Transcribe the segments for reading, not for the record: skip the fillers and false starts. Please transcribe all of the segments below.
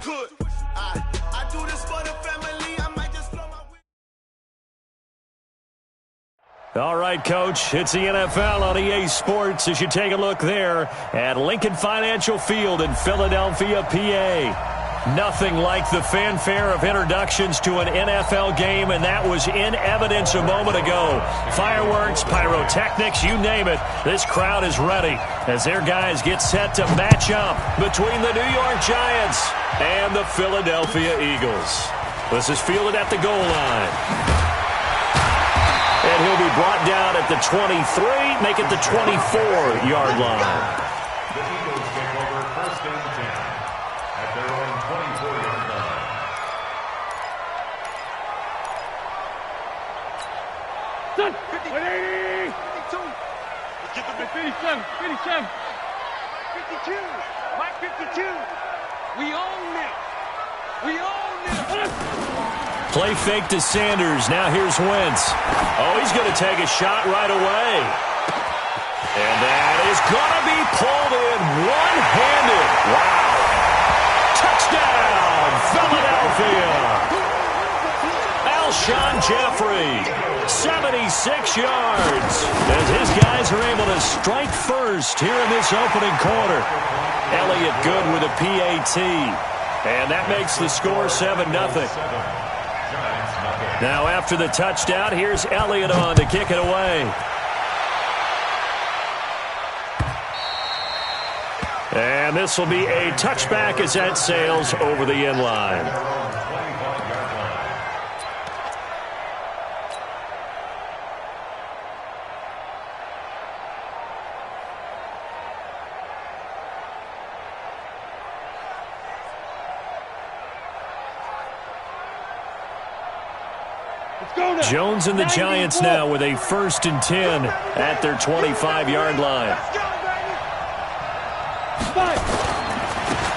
good. I do this for the family. I might just blow my... All right, Coach, it's the NFL on EA Sports as you take a look there at Lincoln Financial Field in Philadelphia, PA. Nothing like the fanfare of introductions to an NFL game, and that was in evidence a moment ago. Fireworks, pyrotechnics, you name it. This crowd is ready as their guys get set to match up between the New York Giants and the Philadelphia Eagles. This is fielded at the goal line. And he'll be brought down at the 23, make it the 24-yard line. The Eagles take over first and 10 at their own 24-yard line. Done. 50, 180. 52. Get the 57. 57. 52. Mike 52. We own this. We own this. Play fake to Sanders. Now here's Wentz. Oh, he's going to take a shot right away. And that is going to be pulled in one-handed. Wow. Touchdown, Philadelphia. Alshon Jeffrey, 76 yards. As his guys are able to strike first here in this opening quarter. Elliott good with a PAT. And that makes the score 7-0. Now after the touchdown, here's Elliott on to kick it away. And this will be a touchback as that sails over the end line. Jones and the Giants now with a 1st and 10 at their 25-yard line.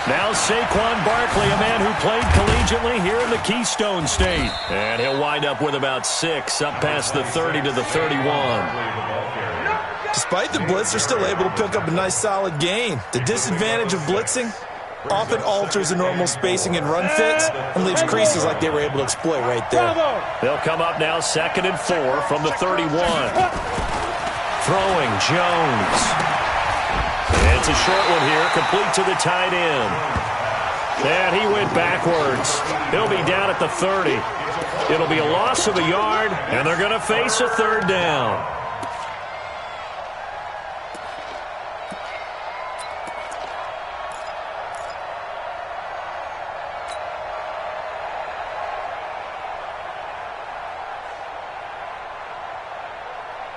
Now Saquon Barkley, a man who played collegiately here in the Keystone State. And he'll wind up with about 6, up past the 30 to the 31. Despite the blitz, they're still able to pick up a nice solid gain. The disadvantage of blitzing often alters the normal spacing and run fits and leaves creases like they were able to exploit right there. They'll come up now 2nd and 4 from the 31. Throwing Jones. It's a short one here, complete to the tight end. And he went backwards. He'll be down at the 30. It'll be a loss of a yard, and they're going to face a 3rd down.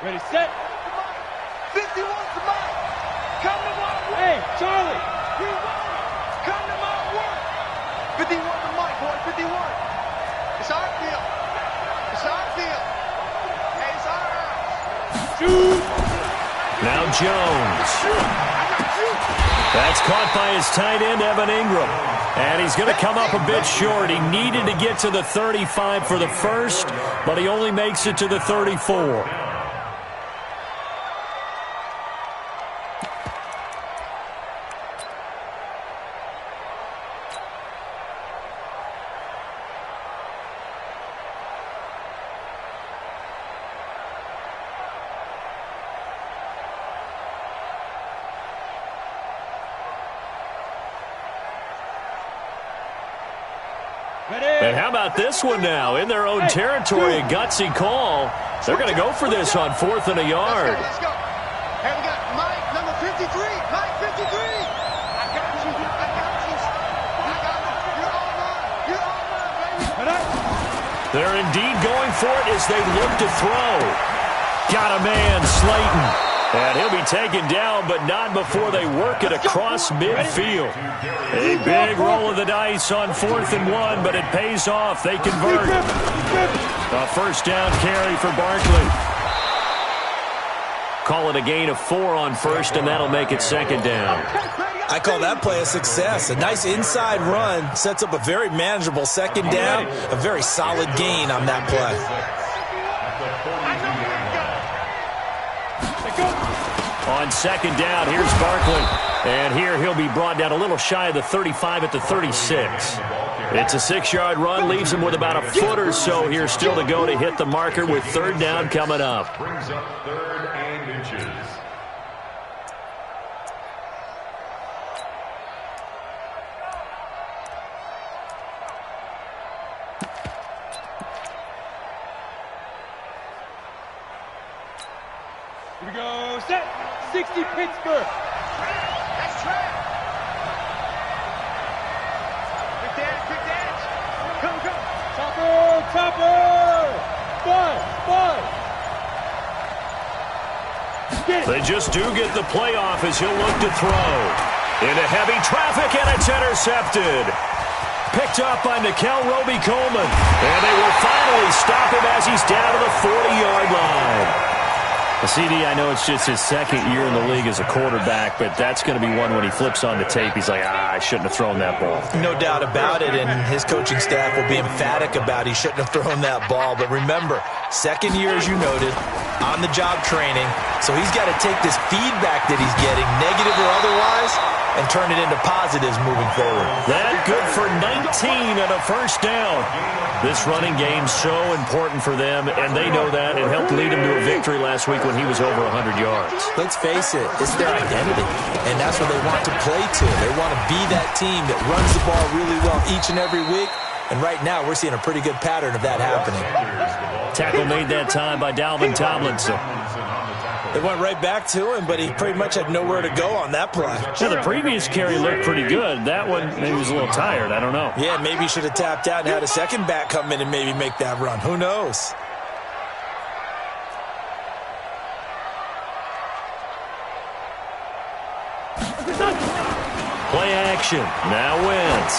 Ready, set. 51 to Mike. Come to my work. Hey, Charlie. We won. Come to my work. 51 to Mike, boy. 51. It's our field. It's our field. Hey, it's our house. Shoot. Now Jones. That's caught by his tight end, Evan Ingram. And he's going to come up a bit short. He needed to get to the 35 for the first, but he only makes it to the 34. And how about this one now? In their own territory, a gutsy call. They're going to go for this on 4th and a yard. Let's go. Hey, we got Mike, number 53. Mike, 53. I got you. I got you. I got you. You're all mine. You're all mine, baby. They're indeed going for it as they look to throw. Got a man, Slayton. And he'll be taken down, but not before they work it across midfield. A big roll of the dice on 4th and 1, but it pays off. They convert. A 1st down carry for Barkley. Call it a gain of 4 on 1st, and that'll make it 2nd down. I call that play a success. A nice inside run sets up a very manageable 2nd down. A very solid gain on that play. On second down, here's Barkley. And here he'll be brought down a little shy of the 35 at the 36. It's a 6-yard run, leaves him with about a foot or so here still to go to hit the marker with third down coming up. Brings up 3rd and inches. Here we go, set. 60 Pittsburgh. That's trap. Quick dance. Come. Chopper. Five. Get it. They just do get the playoff as he'll look to throw. Into heavy traffic, and it's intercepted. Picked up by Nickel Roby-Coleman. And they will finally stop him as he's down to the 40-yard line. CD, I know it's just his second year in the league as a quarterback, but that's going to be one when he flips on the tape. He's like, I shouldn't have thrown that ball. No doubt about it, and his coaching staff will be emphatic about he shouldn't have thrown that ball. But remember, second year, as you noted, on-the-job training, so he's got to take this feedback that he's getting, negative or otherwise, and turn it into positives moving forward. That good for 19 and a first down. This running game's so important for them, and they know that. It helped lead him to a victory last week when he was over 100 yards. Let's face it, it's their identity, and that's what they want to play to. They want to be that team that runs the ball really well each and every week, and right now we're seeing a pretty good pattern of that happening. Tackle made that time by Dalvin Tomlinson. They went right back to him, but he pretty much had nowhere to go on that play. Yeah, the previous carry looked pretty good. That one, maybe he was a little tired. I don't know. Yeah, maybe he should have tapped out and had a second back come in and maybe make that run. Who knows? Play action. Now Wentz.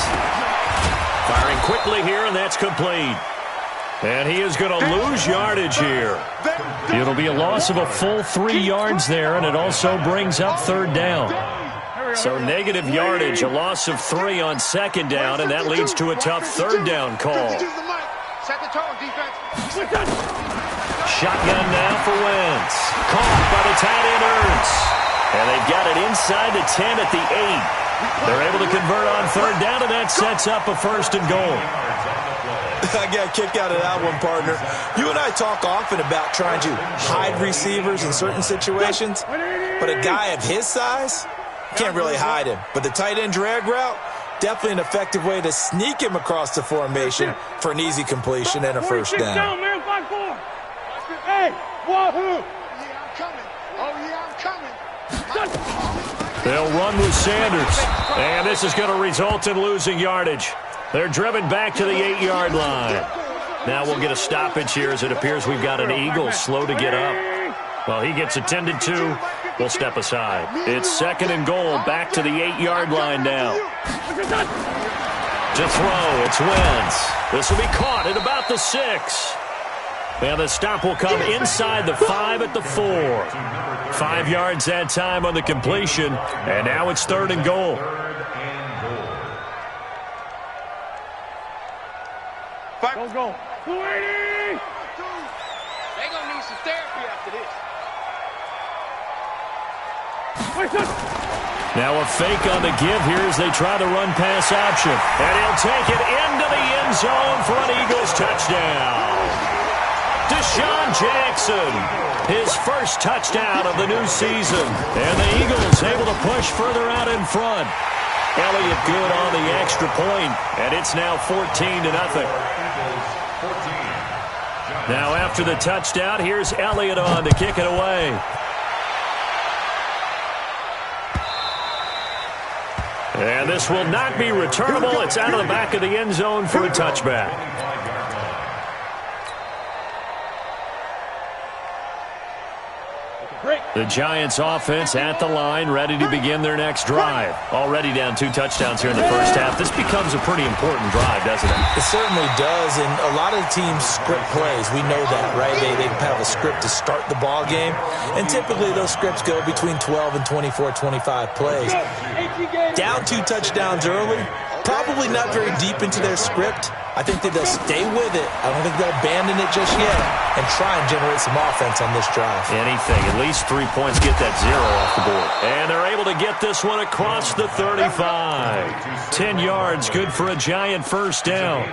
Firing quickly here, and that's complete. And he is going to lose yardage here. It'll be a loss of a full 3 yards there, and it also brings up third down. So negative yardage, a loss of 3 on second down, and that leads to a tough third down call. Set the tone, defense. Shotgun now for Wentz. Caught by the tight end Ertz. And they've got it inside the 10 at the 8. They're able to convert on third down, and that sets up a first and goal. I got a kick out of that one, partner. You and I talk often about trying to hide receivers in certain situations, but a guy of his size can't really hide him. But the tight end drag route, definitely an effective way to sneak him across the formation for an easy completion and a first down. Hey, wahoo! Yeah, I'm coming. Oh, yeah, I'm coming. They'll run with Sanders, and this is going to result in losing yardage. They're driven back to the 8-yard line. Now we'll get a stoppage here as it appears we've got an Eagle slow to get up. Well, he gets attended to. We'll step aside. It's second and goal, back to the 8-yard line now. To throw, it's Wentz. This will be caught at about the 6. And the stop will come inside the 5 at the 4. 5 yards that time on the completion, and now it's third and goal. Go. 280! They gonna need some therapy after this. Now a fake on the give here as they try the run pass option. And he'll take it into the end zone for an Eagles touchdown. Deshaun Jackson, his first touchdown of the new season. And the Eagles able to push further out in front. Elliott good on the extra point, and it's now 14-0. Now after the touchdown, here's Elliott on to kick it away. And this will not be returnable. It's out of the back of the end zone for a touchback. The Giants offense at the line, ready to begin their next drive. Already down 2 touchdowns here in the first half. This becomes a pretty important drive, doesn't it? It certainly does, and a lot of teams script plays. We know that, right? They have a script to start the ball game, and typically those scripts go between 12 and 24, 25 plays. Down 2 touchdowns early, probably probably not very deep into their script. I think that they'll stay with it. I don't think they'll abandon it just yet and try and generate some offense on this drive. Anything. At least 3 points. Get that 0 off the board. And they're able to get this one across the 35. 10 yards. Good for a giant first down.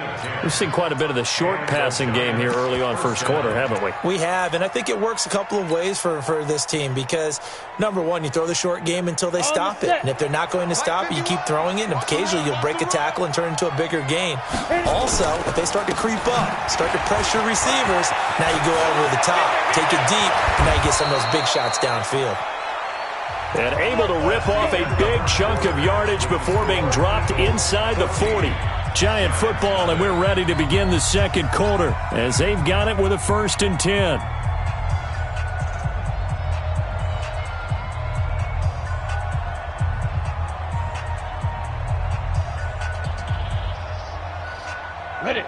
We've seen quite a bit of the short passing game here early on first quarter, haven't we? We have, and I think it works a couple of ways for this team because, number one, you throw the short game until they stop it. And if they're not going to stop it, you keep throwing it, and occasionally you'll break a tackle and turn it into a bigger gain. Also, if they start to creep up, start to pressure receivers, now you go over the top, take it deep, and now you get some of those big shots downfield. And able to rip off a big chunk of yardage before being dropped inside the 40. Giant football, and we're ready to begin the second quarter as they've got it with a 1st and 10.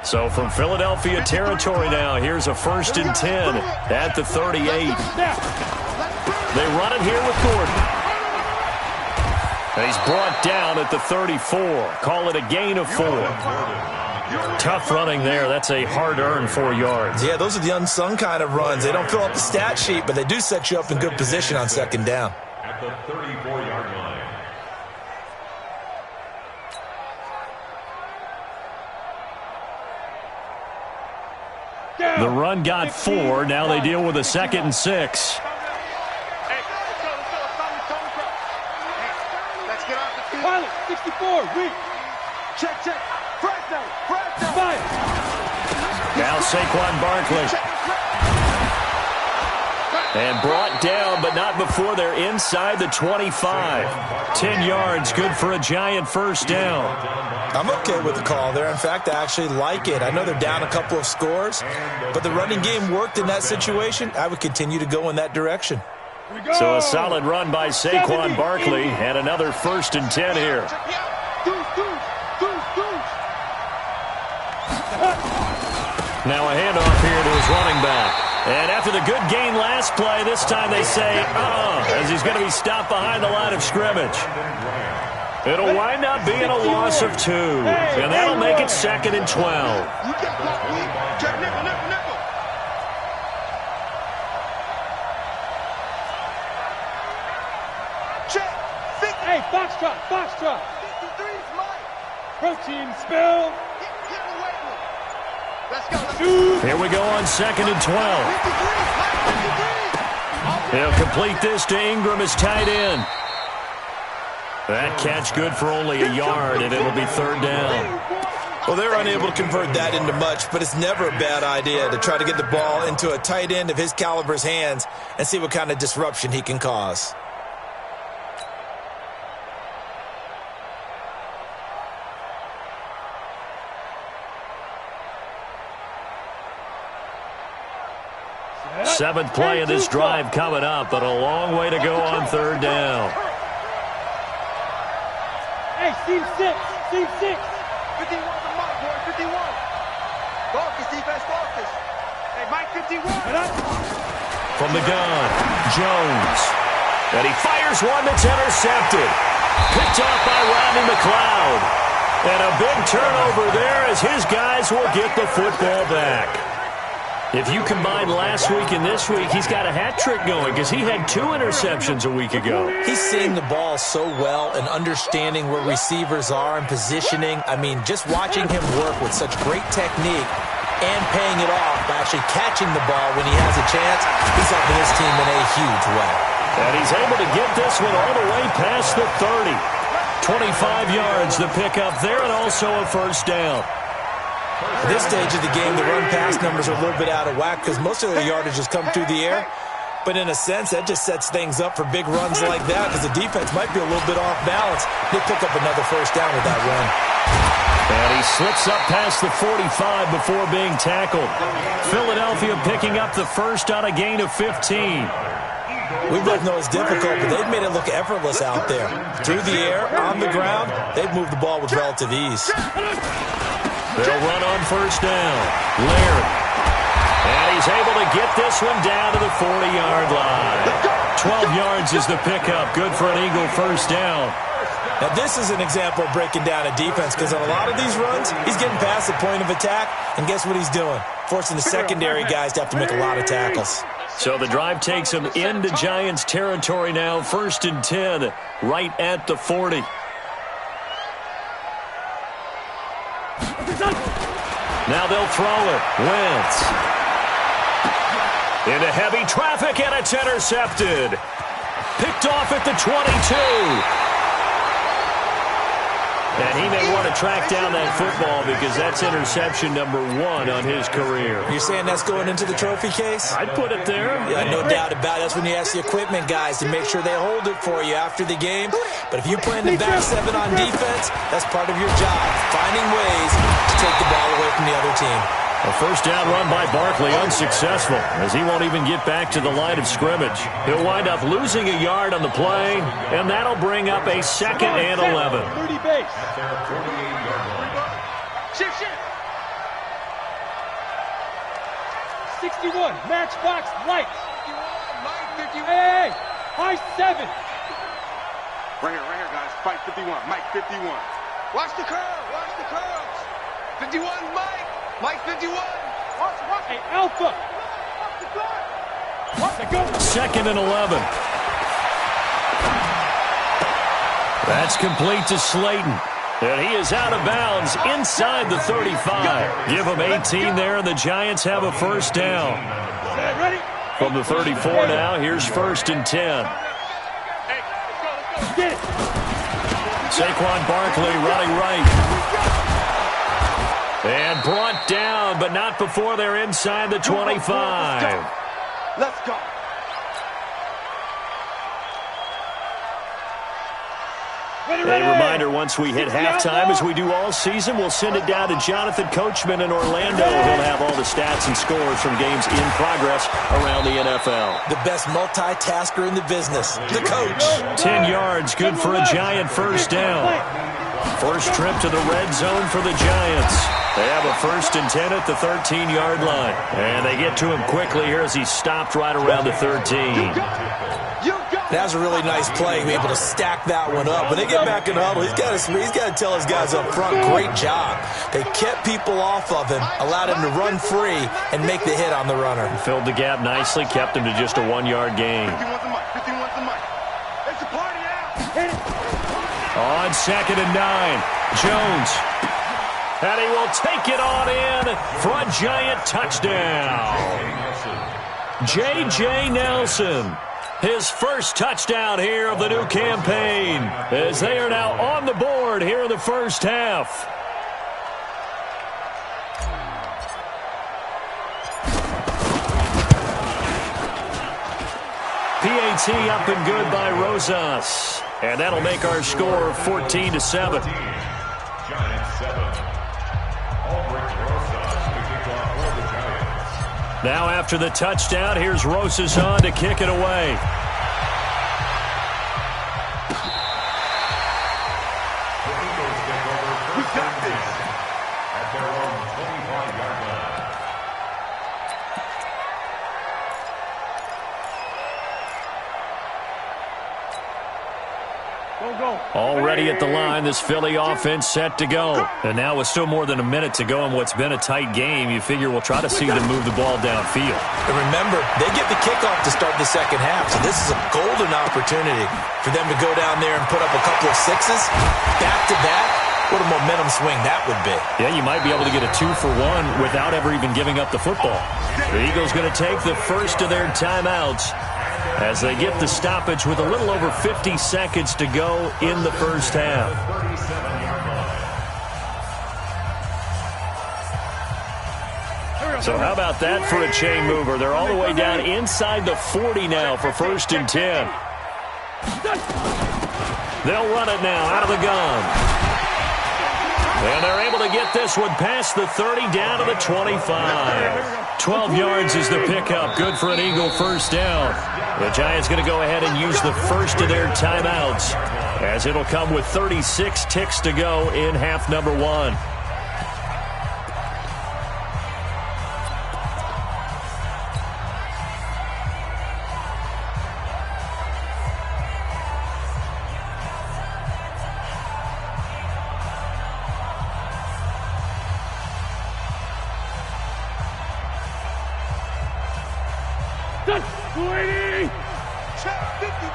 So from Philadelphia territory now, here's a 1st and 10 at the 38. They run it here with Gordon. And he's brought down at the 34. Call it a gain of 4. Tough running there. That's a hard-earned 4 yards. Yeah, those are the unsung kind of runs. They don't fill up the stat sheet, but they do set you up in good position on second down. At the 34-yard line. The run got 4. Now they deal with a 2nd and 6. Let's get off the field. Pilot, 64, weak. Check. Frag down. Fire. Now Saquon Barkley. And brought down, but not before they're inside the 25. 10 yards, good for a giant first down. I'm okay with the call there. In fact, I actually like it. I know they're down a couple of scores, but the running game worked in that situation. I would continue to go in that direction. So a solid run by Saquon Barkley, and another 1st and 10 here. Now a handoff here to his running back. And after the good gain last play, this time they say, as he's going to be stopped behind the line of scrimmage. It'll wind up being a loss of 2, and that'll make it 2nd and 12. You get blocked, weak. Check nickel. Check. Hey, box drop. 53 is mine. Protein spill. Get away with it. Let's go. Here we go on 2nd and 12. 53. He'll complete this to Ingram as tight end. That catch good for only a yard, and it'll be 3rd down. Well, they're unable to convert that into much, but it's never a bad idea to try to get the ball into a tight end of his caliber's hands and see what kind of disruption he can cause. Seventh play of this drive coming up, but a long way to go on 3rd down. Hey, team 6. 51 the mark, boy. 51. Focus, defense, focus. Hey, Mike, 51. From the gun, Jones. And he fires one that's intercepted. Picked off by Rodney McLeod. And a big turnover there as his guys will get the football back. If you combine last week and this week, he's got a hat trick going because he had 2 interceptions a week ago. He's seeing the ball so well and understanding where receivers are and positioning. I mean, just watching him work with such great technique and paying it off by actually catching the ball when he has a chance, he's helping his team in a huge way. And he's able to get this one all the way past the 30. 25 yards to pick up there and also a 1st down. At this stage of the game, the run-pass numbers are a little bit out of whack because most of the yardage has come through the air. But in a sense, that just sets things up for big runs like that because the defense might be a little bit off balance. They pick up another 1st down with that run. And he slips up past the 45 before being tackled. Philadelphia picking up the 1st on a gain of 15. We both know it's difficult, but they've made it look effortless out there. Through the air, on the ground, they've moved the ball with relative ease. They'll run on 1st down. Laird. And he's able to get this one down to the 40-yard line. 12 yards is the pickup. Good for an Eagle 1st down. Now, this is an example of breaking down a defense because on a lot of these runs, he's getting past the point of attack, and guess what he's doing? Forcing the secondary guys to have to make a lot of tackles. So the drive takes him into Giants territory now. 1st and 10, right at the 40. Now they'll throw it. Wentz. Into heavy traffic, and it's intercepted. Picked off at the 22. And he may want to track down that football because that's interception number 1 on his career. You're saying that's going into the trophy case? I'd put it there. Yeah, no doubt about it. That's when you ask the equipment guys to make sure they hold it for you after the game. But if you play in the back 7 on defense, that's part of your job, finding ways to take the ball away from the other team. A first down run by Barkley, unsuccessful, as he won't even get back to the line of scrimmage. He'll wind up losing a yard on the play, and that'll bring up a 2nd and 11. 30 base. Shift, shift. 61, matchbox lights. 51, Mike 51. Hey, high 7. Right here, guys. Fight 51, Mike 51. Watch the curve, watch the curves. 51, Mike. Mike 51. Watch. Hey, Alpha. Watch the go. 2nd and 11. That's complete to Slayton. And he is out of bounds inside the 35. Give him 18 there, and the Giants have a first down. Ready? From the 34 now, here's 1st and 10. Get it. Saquon Barkley running right. And brought down, but not before they're inside the 25. Let's go. A reminder, once we hit halftime, as we do all season, we'll send it down to Jonathan Coachman in Orlando. He'll have all the stats and scores from games in progress around the NFL. The best multitasker in the business, the coach. 10 yards, good for a Giant first down. First trip to the red zone for the Giants. They have a 1st and 10 at the 13-yard line. And they get to him quickly here as he stopped right around the 13. That was a really nice play, be able to stack that one up. When they get back in the huddle, he's got to tell his guys up front, great job. They kept people off of him, allowed him to run free and make the hit on the runner. Filled the gap nicely, kept him to just a 1-yard gain. 51's the mic. 51's the mic. It's a party out. On 2nd and 9, Jones. And he will take it on in for a Giant touchdown. J.J. Nelson. His first touchdown here of the new campaign, as they are now on the board here in the first half. PAT up and good by Rosas. And that'll make our score 14-7. Giants 7. Albrecht Rosas to kick off for the Giants. Now after the touchdown, here's Rosas on to kick it away. The Eagles take over first and 10 at their own 25-yard line. Already at the line, this Philly offense set to go. And now with still more than a minute to go in what's been a tight game, you figure we'll try to see them move the ball downfield. And remember, they get the kickoff to start the second half, so this is a golden opportunity for them to go down there and put up a couple of sixes back-to-back. What a momentum swing that would be. Yeah, you might be able to get a 2-for-1 without ever even giving up the football. The Eagles going to take the first of their timeouts as they get the stoppage with a little over 50 seconds to go in the first half. So how about that for a chain mover? They're all the way down inside the 40 now for 1st and 10. They'll run it now out of the gun. And they're able to get this one past the 30 down to the 25. 12 yards is the pickup. Good for an Eagle first down. The Giants going to go ahead and use the first of their timeouts, as it'll come with 36 ticks to go in half number 1.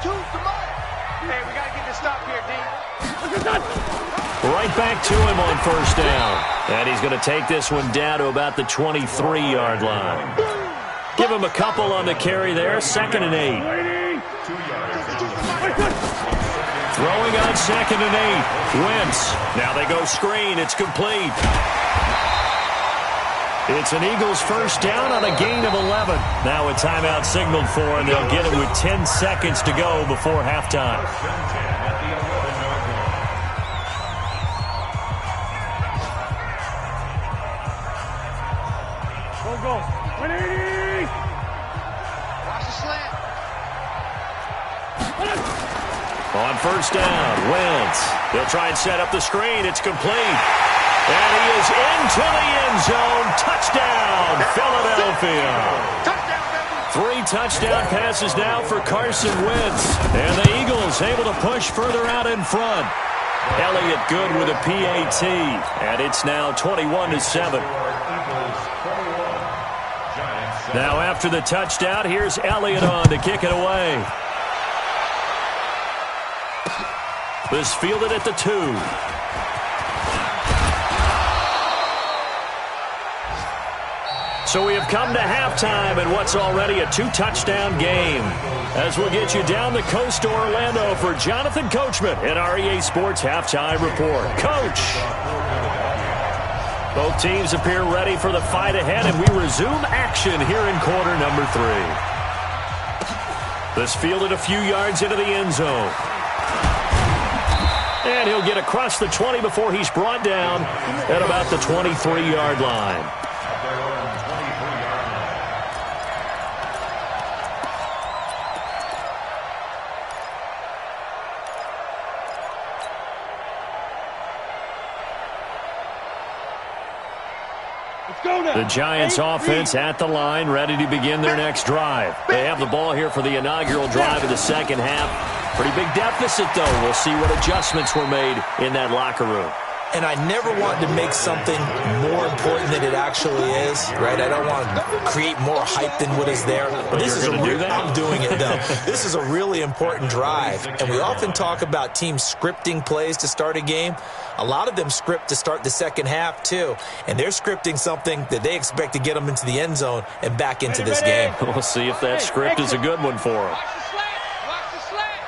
two to Mike. Hey, we got to get this stop here, D. Right back to him on first down. And he's going to take this one down to about the 23-yard line. Give him a couple on the carry there. 2nd and 8. Throwing on 2nd and 8. Wentz. Now they go screen. It's complete. It's an Eagles first down on a gain of 11. Now a timeout signaled for, and they'll get it with 10 seconds to go before halftime. Go. 180! Watch the slant. On first down, Wentz. They'll try and set up the screen. It's complete. And he is into the end zone. Touchdown, Philadelphia. Touchdown, baby. 3 touchdown passes now for Carson Wentz. And the Eagles able to push further out in front. Elliott good with a PAT. And it's now 21-7. Now after the touchdown, here's Elliott on to kick it away. This fielded at the 2. So we have come to halftime in what's already a 2-touchdown game. As we'll get you down the coast to Orlando for Jonathan Coachman in our EA Sports Halftime Report. Coach! Both teams appear ready for the fight ahead, and we resume action here in quarter number 3. This fielded a few yards into the end zone. And he'll get across the 20 before he's brought down at about the 23-yard line. The Giants offense at the line, ready to begin their next drive. They have the ball here for the inaugural drive of the second half. Pretty big deficit, though. We'll see what adjustments were made in that locker room. And I never want to make something more important than it actually is, right? I don't want to create more hype than what is there. But this is I'm doing it, though. This is a really important drive. And we often talk about teams scripting plays to start a game. A lot of them script to start the second half, too. And they're scripting something that they expect to get them into the end zone and back into this game. We'll see if that script is a good one for them. Watch the slant.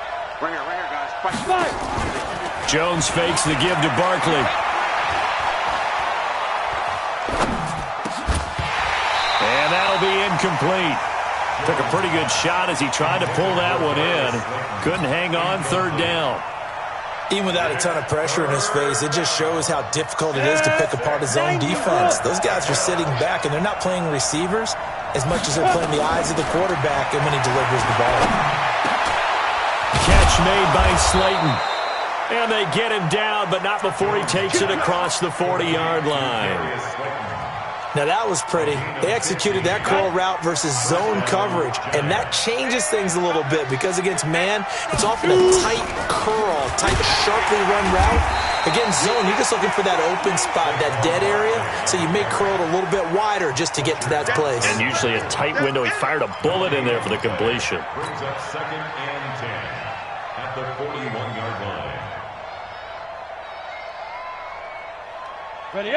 Ringer, guys. Jones fakes the give to Barkley. And that'll be incomplete. Took a pretty good shot as he tried to pull that one in. Couldn't hang on, 3rd down. Even without a ton of pressure in his face, it just shows how difficult it is to pick apart his own defense. Those guys are sitting back, and they're not playing receivers as much as they're playing the eyes of the quarterback and when he delivers the ball. Catch made by Slayton. And they get him down, but not before he takes it across the 40-yard line. Now, that was pretty. They executed that curl route versus zone coverage, and that changes things a little bit because against man, it's often a tight curl, tight, sharply run route. Against zone, you're just looking for that open spot, that dead area, so you may curl it a little bit wider just to get to that place. And usually a tight window. He fired a bullet in there for the completion. Brings up 2nd and 10 at the 41-yard line.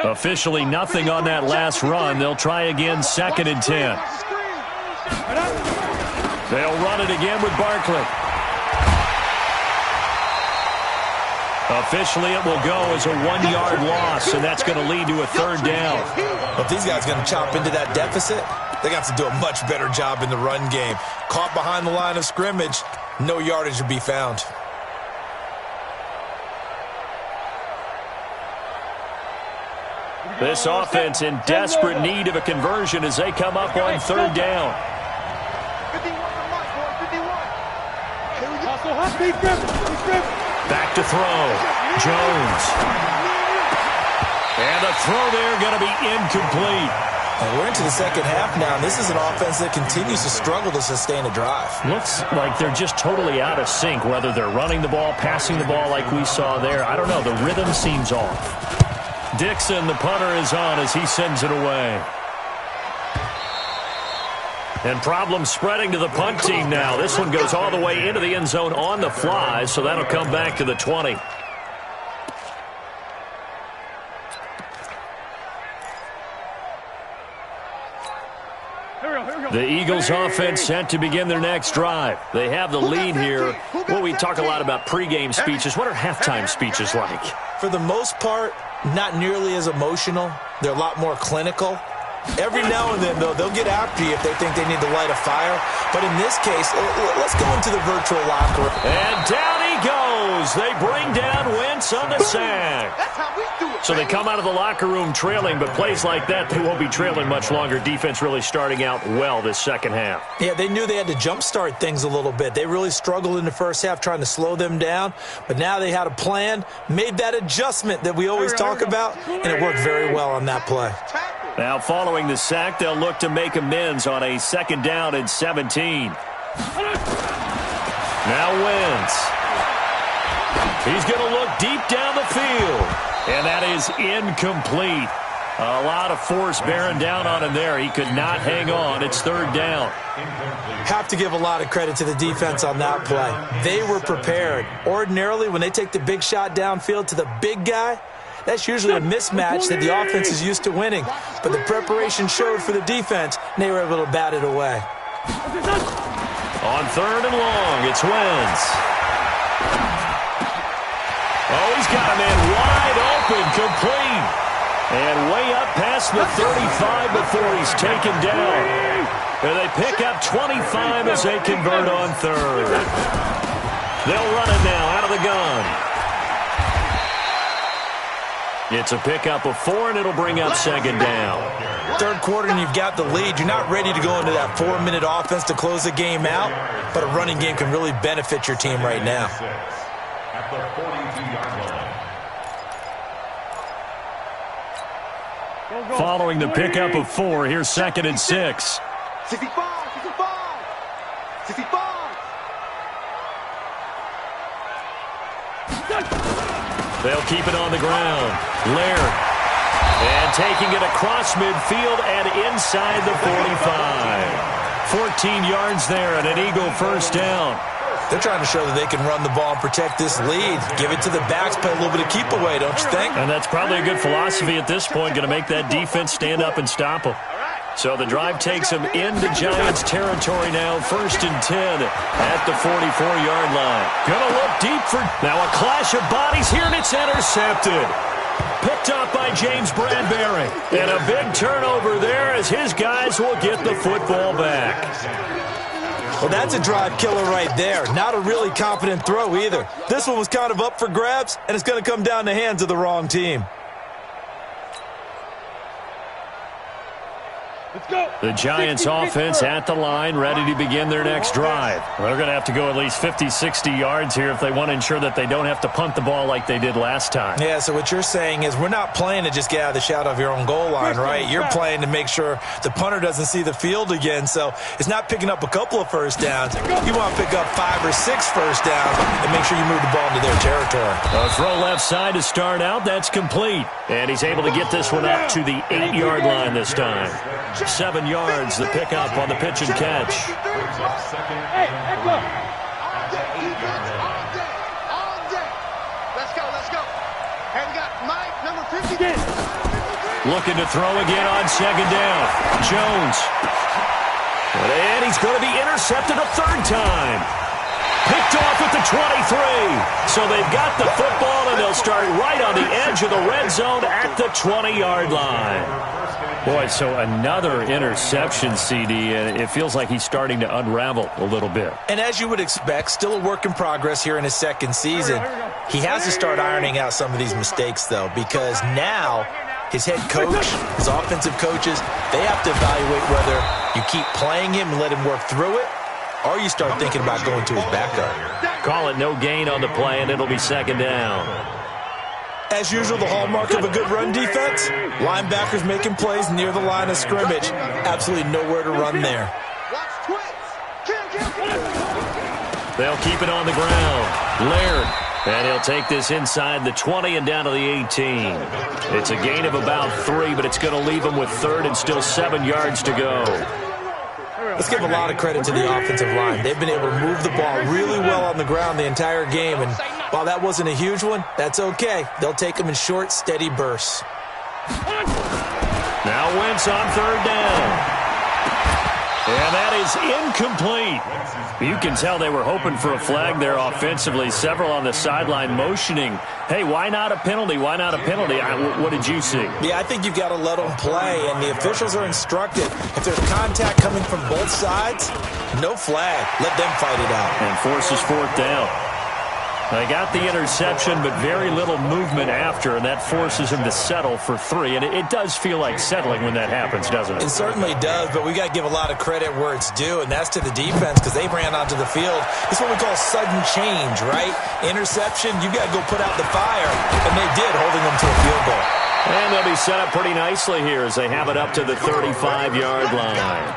Officially nothing on that last run. They'll try again, 2nd and 10. They'll run it again with Barkley. Officially, it will go as a 1-yard loss, and that's going to lead to a 3rd down. If these guys are going to chop into that deficit, they got to do a much better job in the run game. Caught behind the line of scrimmage, no yardage to be found. This offense in desperate need of a conversion as they come up on 3rd down. 51. Back to throw. Jones. And the throw there going to be incomplete. And we're into the second half now, and this is an offense that continues to struggle to sustain a drive. Looks like they're just totally out of sync, whether they're running the ball, passing the ball like we saw there. I don't know. The rhythm seems off. Dixon, the punter, is on as he sends it away. And problems spreading to the punt team now. This one goes all the way into the end zone on the fly, so that'll come back to the 20. The Eagles offense set to begin their next drive. They have the lead here. Well, we talk a lot about pregame speeches. What are halftime speeches like? For the most part, not nearly as emotional. They're a lot more clinical. Every now and then, though, they'll get after you if they think they need to light a fire. But in this case, let's go into the virtual locker room. And down he goes. They bring down Wentz on the sack. That's how we do it. So they come out of the locker room trailing, but plays like that, they won't be trailing much longer. Defense really starting out well this second half. Yeah, they knew they had to jumpstart things a little bit. They really struggled in the first half trying to slow them down, but now they had a plan, made that adjustment that we always talk about, and it worked very well on that play. Now following the sack, they'll look to make amends on a 2nd down and 17. Now Wentz. He's going to look deep down the field. And that is incomplete. A lot of force bearing down on him there. He could not hang on. It's 3rd down. Have to give a lot of credit to the defense on that play. They were prepared. Ordinarily, when they take the big shot downfield to the big guy, that's usually a mismatch that the offense is used to winning. But the preparation showed for the defense, and they were able to bat it away. On 3rd and long, it's Wentz. Oh, he's got a man wide open, complete. And way up past the 35 before he's taken down. And they pick up 25 as they convert on 3rd. They'll run it now out of the gun. It's a pickup of 4, and it'll bring up 2nd down. 3rd quarter, and you've got the lead. You're not ready to go into that 4-minute offense to close the game out, but a running game can really benefit your team right now. At the 42-yard line. Following the pickup of 4, here's 2nd and 6. 65, 65, 65. They'll keep it on the ground. Laird. And taking it across midfield and inside the 45. 14 yards there and an Eagle 1st down. They're trying to show that they can run the ball and protect this lead. Give it to the backs, play a little bit of keep away, don't you think? And that's probably a good philosophy at this point, going to make that defense stand up and stop them. So the drive takes them into Giants territory now, 1st and 10 at the 44-yard line. Going to look deep for now a clash of bodies here, and it's intercepted. Picked up by James Bradbury. And a big turnover there as his guys will get the football back. Well, that's a drive killer right there. Not a really confident throw either. This one was kind of up for grabs, and it's going to come down in the hands of the wrong team. Let's go. The Giants offense at the line, ready to begin their next drive. They're going to have to go at least 50, 60 yards here if they want to ensure that they don't have to punt the ball like they did last time. Yeah, so what you're saying is we're not playing to just get out of the shadow of your own goal line, right? You're playing to make sure the punter doesn't see the field again. So it's not picking up a couple of 1st downs. You want to pick up 5 or 6 1st downs and make sure you move the ball into their territory. A throw left side to start out. That's complete. And he's able to get this one up to the 8-yard line this time. 7 yards, the pickup on the pitch and catch. Hey, Eckler. All day. Let's go, let's go. Hey, we got Mike, number 50. Looking to throw again on 2nd down. Jones. And he's going to be intercepted a 3rd time. Picked off at the 23. So they've got the football, and they'll start right on the edge of the red zone at the 20-yard line. Boy, so another interception, CD, and it feels like he's starting to unravel a little bit. And as you would expect, still a work in progress here in his 2nd season. He has to start ironing out some of these mistakes, though, because now his head coach, his offensive coaches, they have to evaluate whether you keep playing him and let him work through it, or you start thinking about going to his backup. Call it no gain on the play, and it'll be 2nd down. As usual, the hallmark of a good run defense, linebackers making plays near the line of scrimmage. Absolutely nowhere to run there. Watch twins. They'll keep it on the ground. Laird. And he'll take this inside the 20 and down to the 18. It's a gain of about 3, but it's going to leave him with 3rd and still 7 yards to go. Let's give a lot of credit to the offensive line. They've been able to move the ball really well on the ground the entire game, and while that wasn't a huge one, that's okay. They'll take them in short, steady bursts. Now Wentz on third down. And that is incomplete. You can tell they were hoping for a flag there offensively. Several on the sideline motioning, hey, why not a penalty? Why not a penalty? What did you see? Yeah, I think you've got to let them play, and the officials are instructed. If there's contact coming from both sides, no flag. Let them fight it out. And forces fourth down. They got the interception, but very little movement after, and that forces him to settle for 3. And it does feel like settling when that happens, doesn't it? It certainly does, but we got to give a lot of credit where it's due, and that's to the defense because they ran onto the field. It's what we call sudden change, right? Interception, you got to go put out the fire, and they did, holding them to a field goal. And they'll be set up pretty nicely here as they have it up to the 35-yard line.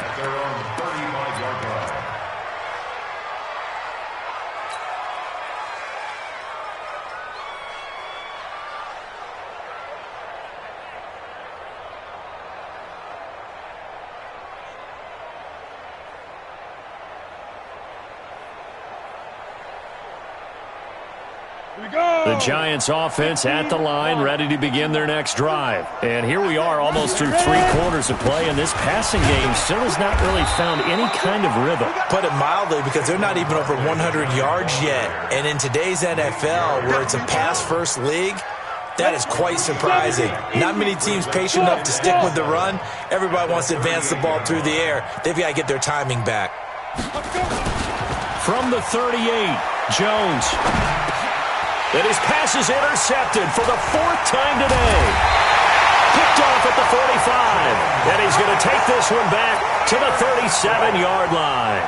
At their own 35-yard line. The Giants offense at the line, ready to begin their next drive. And here we are almost through 3 quarters of play, and this passing game still has not really found any kind of rhythm. Put it mildly, because they're not even over 100 yards yet. And in today's NFL, where it's a pass-first league, that is quite surprising. Not many teams patient enough to stick with the run. Everybody wants to advance the ball through the air. They've got to get their timing back. From the 38, Jones. And his pass is intercepted for the 4th time today. Picked off at the 45. And he's going to take this one back to the 37-yard line.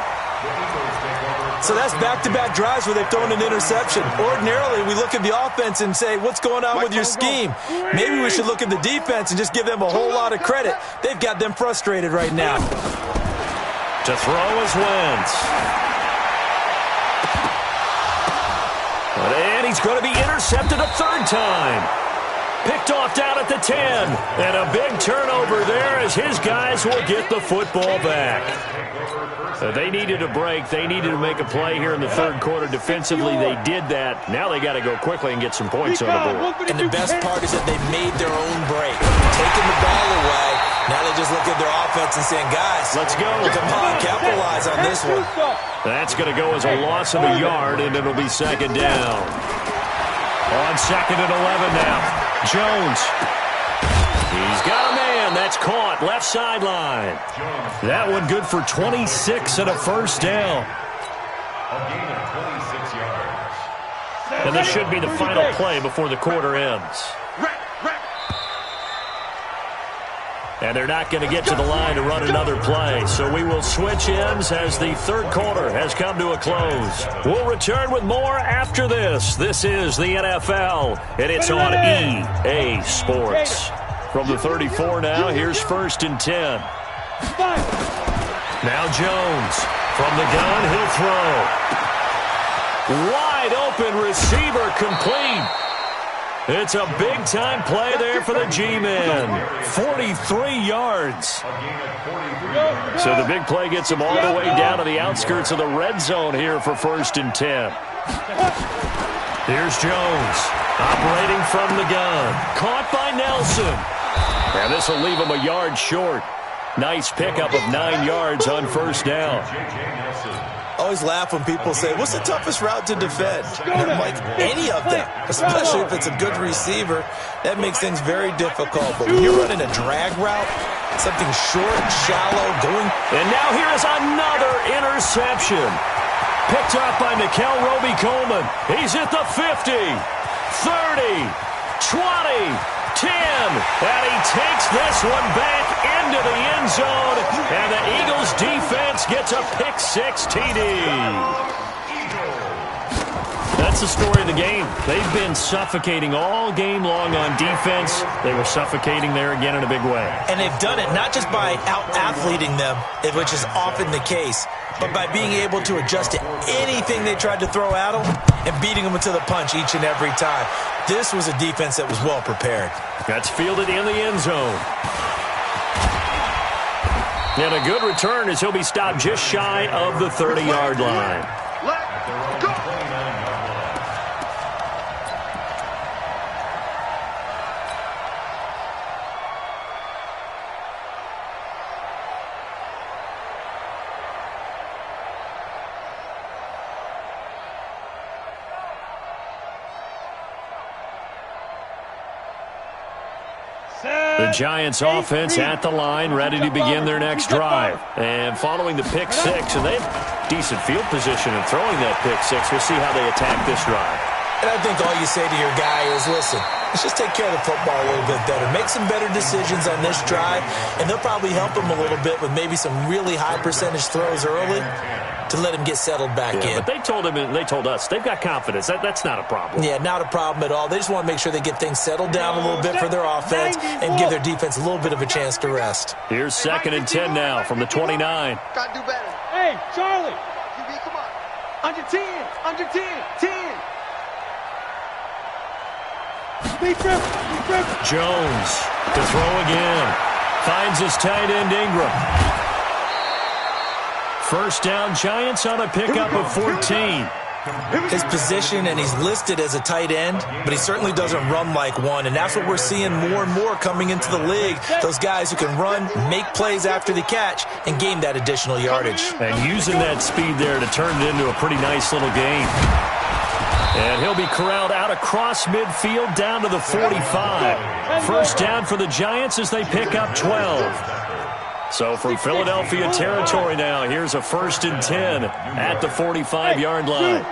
So that's back-to-back drives where they've thrown an interception. Ordinarily, we look at the offense and say, what's going on with your scheme? Maybe we should look at the defense and just give them a whole lot of credit. They've got them frustrated right now. To throw is Wentz. And he's going to be intercepted a 3rd time. Picked off down at the 10. And a big turnover there as his guys will get the football back. They needed a break. They needed to make a play here in the 3rd quarter. Defensively, they did that. Now they got to go quickly and get some points on the board. And the best part is that they made their own break. Taking the ball away. Now they just look at their offense and saying, guys, let's go. Come on, capitalize on this one. That's going to go as a loss of a yard, and it'll be 2nd down. On 2nd and 11 now. Jones. He's got a man. That's caught. Left sideline. That one good for 26 and a 1st down. A gain of 26 yards. And this should be the final play before the quarter ends. And they're not going to get to the line to run another play. So we will switch ends as the 3rd quarter has come to a close. We'll return with more after this. This is the NFL, and it's on EA Sports. From the 34 now, here's 1st and 10. Now Jones. From the gun, he'll throw. Wide open receiver complete. It's a big-time play there for the G-men. 43 yards. So the big play gets them all the way down to the outskirts of the red zone here for 1st and 10. Here's Jones, operating from the gun. Caught by Nelson. And this will leave him a yard short. Nice pickup of 9 yards on 1st down. I always laugh when people say, what's the toughest route to defend? And I'm like, any of them, especially if it's a good receiver. That makes things very difficult. But when you're running a drag route, something short, shallow, going. And now here is another interception. Picked up by Nickel Roby-Coleman. He's at the 50, 30, 20, 10. And he takes this one back into the end zone. And the Eagles defense gets a pick-6 TD. That's the story of the game. They've been suffocating all game long on defense. They were suffocating there again in a big way. And they've done it not just by out-athleting them, which is often the case, but by being able to adjust to anything they tried to throw at them and beating them to the punch each and every time. This was a defense that was well prepared. That's fielded in the end zone. And a good return as he'll be stopped just shy of the 30-yard line. Let's go. The Giants offense at the line, ready to begin their next drive. And following the pick six, and they have decent field position and throwing that pick six. We'll see how they attack this drive. And I think all you say to your guy is, listen, let's just take care of the football a little bit better. Make some better decisions on this drive, and they'll probably help him a little bit with maybe some really high percentage throws early to let him get settled back in. But they told him and they told us they've got confidence. That's not a problem. Yeah, not a problem at all. They just want to make sure they get things settled down a little bit for their offense and give their defense a little bit of a chance to rest. Here's 2nd and 10 now from the 29. Gotta do better. Hey, Charlie. QB, come on. Under 10. Under 10. 10. Big trip. Jones to throw again. Finds his tight end Ingram. First down, Giants on a pickup of 14. His position, and he's listed as a tight end, but he certainly doesn't run like one, and that's what we're seeing more and more coming into the league. Those guys who can run, make plays after the catch, and gain that additional yardage. And using that speed there to turn it into a pretty nice little game. And he'll be corralled out across midfield down to the 45. First down for the Giants as they pick up 12. So from Philadelphia territory now, here's a 1st and 10 at the 45-yard line.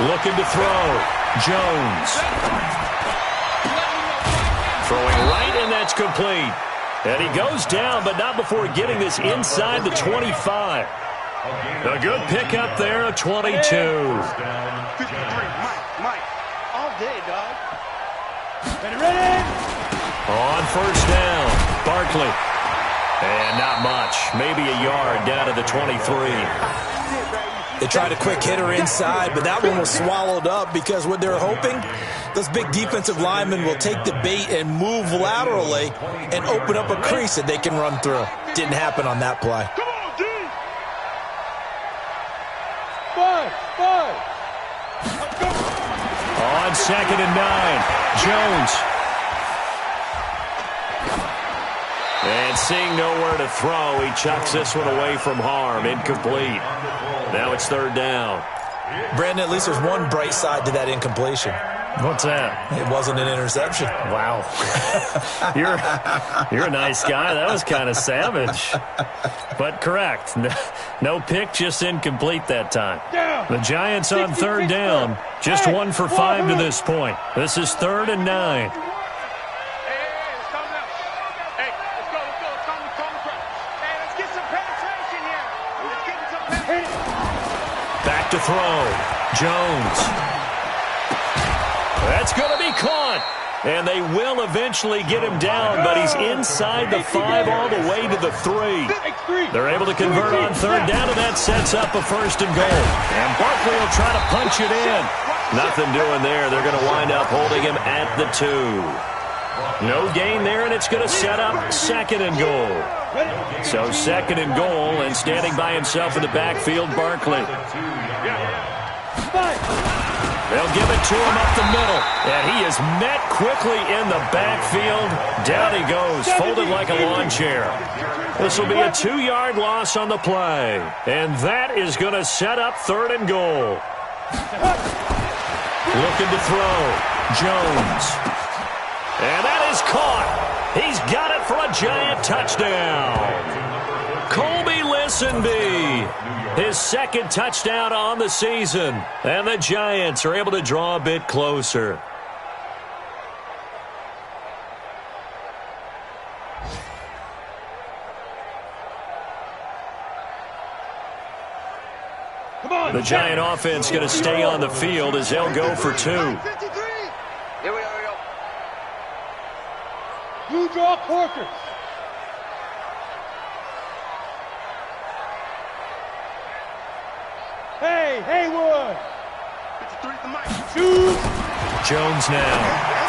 Looking to throw. Jones. Throwing right, and that's complete. And he goes down, but not before getting this inside the 25. A good pickup there, a 22. 53. Mike. All day, dog. Ready. On first down, Barkley. And not much. Maybe a yard down to the 23. They tried a quick hitter inside, but that one was swallowed up because what they're hoping, those big defensive linemen will take the bait and move laterally and open up a crease that they can run through. Didn't happen on that play. Come on, D. 5. On 2nd and 9, Jones. And seeing nowhere to throw, he chucks this one away from harm. Incomplete. Now it's 3rd down. Brandon, at least there's one bright side to that incompletion. What's that? It wasn't an interception. Wow. You're a nice guy. That was kind of savage. But correct. No pick, just incomplete that time. The Giants on 3rd down. Just 1 for 5 to this point. This is 3rd and 9. Back to throw. Jones. That's going to be caught. And they will eventually get him down, but he's inside the 5 all the way to the 3. They're able to convert on 3rd down, and that sets up a 1st and goal. And Barkley will try to punch it in. Nothing doing there. They're going to wind up holding him at the 2. No gain there, and it's going to set up 2nd and goal. So 2nd and goal, and standing by himself in the backfield, Barkley. They'll give it to him up the middle, and he is met quickly in the backfield. Down he goes, folded like a lawn chair. This will be a 2-yard loss on the play, and that is going to set up 3rd and goal. Looking to throw, Jones. And that is caught. He's got it for a Giant touchdown. Colby Listenby, his 2nd touchdown on the season. And the Giants are able to draw a bit closer. The Giant offense going to stay on the field as they'll go for 2. Here we go. Blue draw Corkers. Hey, Haywood. 53 to Mike. Shoot. Jones now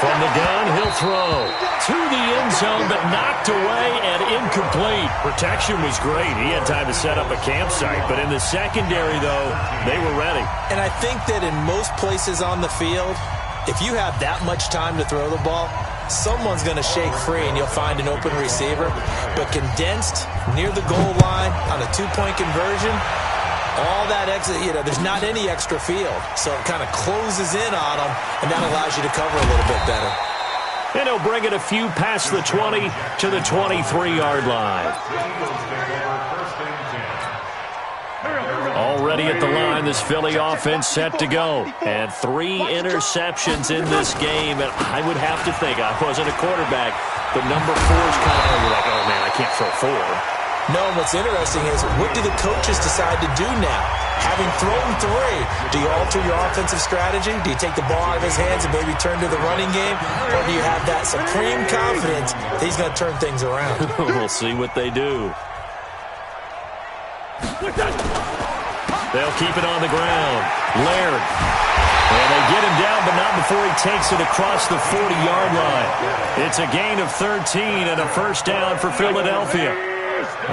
From the gun, he'll throw to the end zone, but knocked away and incomplete. Protection was great. He had time to set up a campsite, but in the secondary, though, they were ready. And I think that in most places on the field, if you have that much time to throw the ball, someone's going to shake free and you'll find an open receiver. But condensed near the goal line on a two-point conversion, all that exit, there's not any extra field. So it kind of closes in on them, and that allows you to cover a little bit better. And he'll bring it a few past the 20 to the 23-yard line. Already at the line, this Philly offense set to go. And 3 interceptions in this game. And I would have to think, I wasn't a quarterback, but number 4 is kind of, you're like, oh, man, I can't throw 4. No, what's interesting is, what do the coaches decide to do now? Having thrown 3, do you alter your offensive strategy? Do you take the ball out of his hands and maybe turn to the running game? Or do you have that supreme confidence that he's going to turn things around? We'll see what they do. They'll keep it on the ground. Laird. And they get him down, but not before he takes it across the 40-yard line. It's a gain of 13 and a first down for Philadelphia.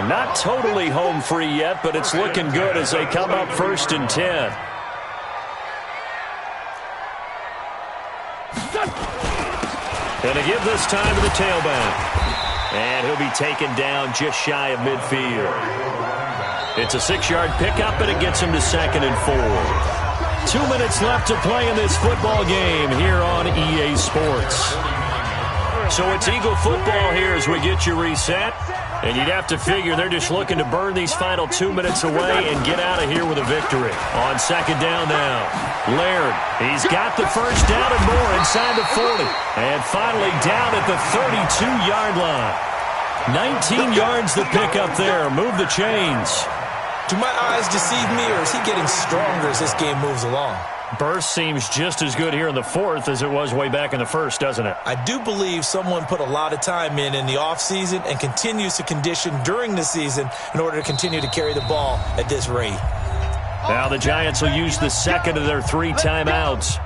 Not totally home free yet, but it's looking good as they come up 1st and 10. And a give this time to the tailback. And he'll be taken down just shy of midfield. It's a 6-yard pickup, and it gets him to 2nd and 4. 2 minutes left to play in this football game here on EA Sports. So it's Eagle football here as we get you reset. And you'd have to figure they're just looking to burn these final 2 minutes away and get out of here with a victory. On 2nd down now, Laird, he's got the first down and more inside the 40. And finally down at the 32-yard line. 19 yards to pick up there. Move the chains. Do my eyes deceive me, or is he getting stronger as this game moves along? Burst seems just as good here in the 4th as it was way back in the 1st, doesn't it? I do believe someone put a lot of time in the offseason and continues to condition during the season in order to continue to carry the ball at this rate. Now the Giants will use the 2nd of their 3 timeouts,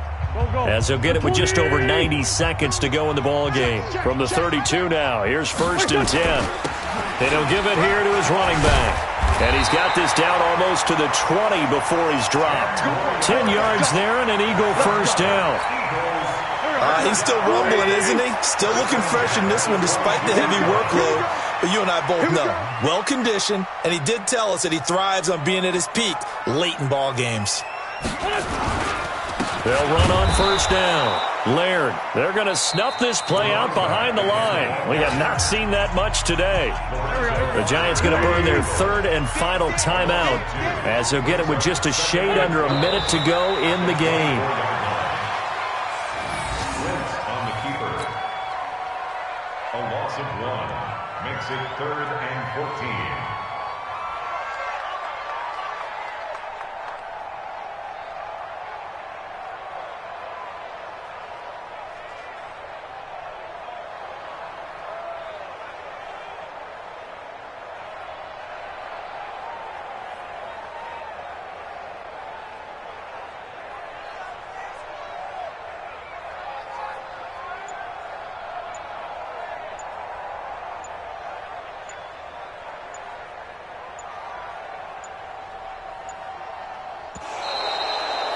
as they'll get it with just over 90 seconds to go in the ball game. From the 32 now, here's 1st and 10. And he'll give it here to his running back. And he's got this down almost to the 20 before he's dropped. 10 yards there and an Eagle first down. He's still rumbling, isn't he? Still looking fresh in this one despite the heavy workload. But you and I both know, well-conditioned, and he did tell us that he thrives on being at his peak late in ball games. They'll run on first down. Laird, they're going to snuff this play out behind the line. We have not seen that much today. The Giants going to burn their 3rd and final timeout as they'll get it with just a shade under a minute to go in the game. On the keeper. A loss of 1 makes it 3rd and 14.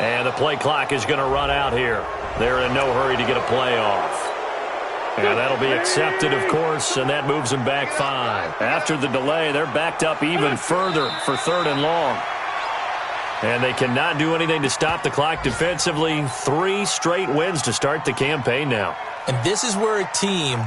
And the play clock is going to run out here. They're in no hurry to get a play off. And that'll be accepted, of course, and that moves them back 5. After the delay, they're backed up even further for 3rd and long. And they cannot do anything to stop the clock defensively. 3 straight wins to start the campaign now. And this is where a team,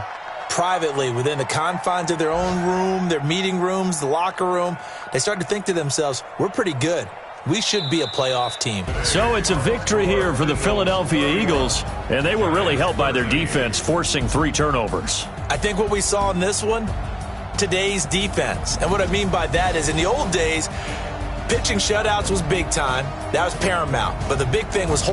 privately, within the confines of their own room, their meeting rooms, the locker room, they start to think to themselves, we're pretty good. We should be a playoff team. So it's a victory here for the Philadelphia Eagles, and they were really helped by their defense forcing 3 turnovers. I think what we saw in this one, today's defense. And what I mean by that is in the old days, pitching shutouts was big time. That was paramount. But the big thing was